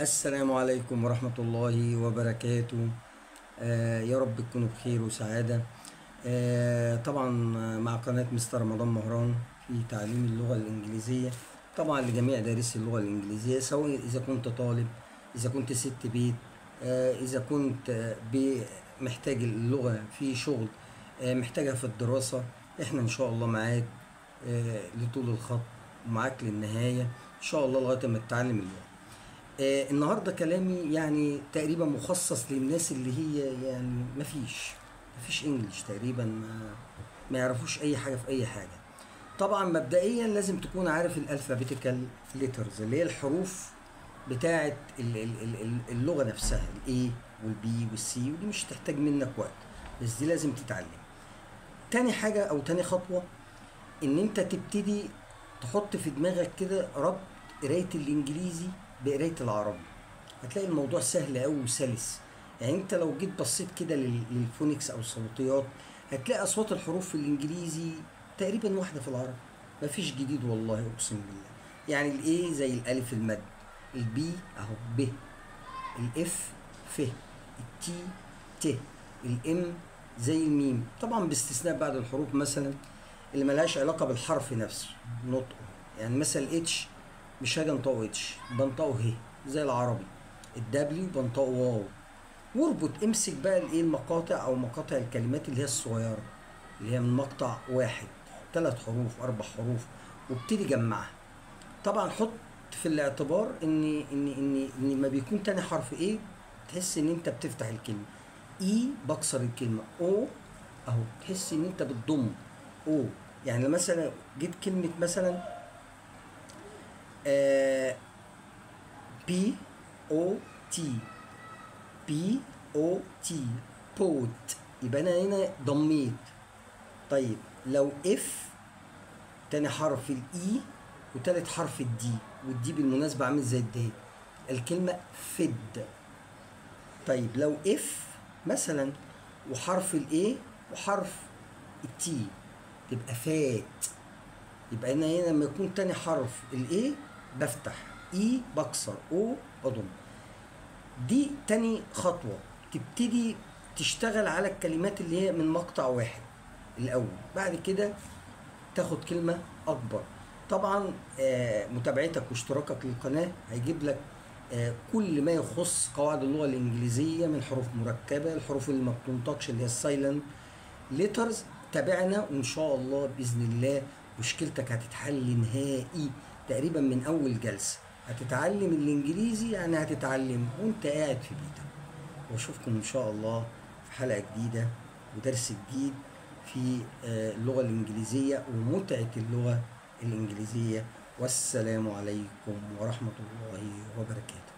السلام عليكم ورحمة الله وبركاته. يا رب تكونوا بخير وسعادة. طبعا مع قناة مستر رمضان مهران في تعليم اللغة الإنجليزية، طبعا لجميع دارسي اللغة الإنجليزية، سواء إذا كنت طالب، إذا كنت ست بيت، إذا كنت محتاج اللغة في شغل، محتاجها في الدراسة. إحنا إن شاء الله معاك لطول الخط ومعاك للنهاية إن شاء الله لغاية ما تتعلم اللغة. النهارده كلامي يعني تقريبا مخصص للناس اللي هي يعني مفيش انجليش تقريبا، ما يعرفوش اي حاجه في اي حاجه. طبعا مبدئيا لازم تكون عارف الالفابيتيكال ليترز اللي هي الحروف بتاعه اللغه نفسها، الاي والبي والسي، ودي مش تحتاج منك وقت، بس دي لازم تتعلم. تاني حاجه او تاني خطوه ان انت تبتدي تحط في دماغك كده ربط قرايه الانجليزي بقرايه العربي. هتلاقي الموضوع سهل قوي وسلس. يعني انت لو جيت بصيت كده للفونكس او الصوتيات، هتلاقي اصوات الحروف في الانجليزي تقريبا واحده في العربي، مفيش جديد والله اقسم بالله. يعني الاي زي الالف المد، البي اهو ب، الاف ف، التي ت، الام زي الميم، طبعا باستثناء بعض الحروف مثلا اللي ملهاش علاقه بالحرف نفسه نطقه. يعني مثلا الاتش مش هاجي انطقه اتش، بنطقه ه زي العربي. الدبليو بنطقه واو. واربط امسك بقى الايه المقاطع او مقاطع الكلمات اللي هي الصغيره، اللي هي من مقطع واحد، 3 حروف 4 حروف، وابتدي جمعها. طبعا حط في الاعتبار ان ما بيكون تاني حرف ايه تحس ان انت بتفتح الكلمه، اي بكسر الكلمه، او اهو تحس ان انت بتضم او. يعني مثلا جيت كلمه مثلا آه بي او تي، بي او تي، بوت، يبقى انا هنا ضميت. طيب لو اف تاني حرف الاي وتالت حرف الدي، والدي بالمناسبة عامل زي الدال، الكلمة فد. طيب لو اف مثلا وحرف الاي وحرف التي تبقى فات. يبقى انا هنا لما يكون تاني حرف الاي بفتح، اي بكسر، او بضم. دي تاني خطوة، تبتدي تشتغل على الكلمات اللي هي من مقطع واحد الأول. بعد كده تاخد كلمة أكبر. طبعا متابعتك واشتراكك للقناة هيجيب لك كل ما يخص قواعد اللغة الإنجليزية من حروف مركبة، الحروف اللي ما بتنطقش اللي هي السايلنت ليترز. تابعنا وإن شاء الله بإذن الله مشكلتك هتتحل نهائي تقريبا من أول جلسة. هتتعلم الإنجليزي، يعني هتتعلم وأنت قاعد في بيتك. واشوفكم ان شاء الله في حلقة جديدة ودرس جديد في اللغة الإنجليزية ومتعة اللغة الإنجليزية. والسلام عليكم ورحمة الله وبركاته.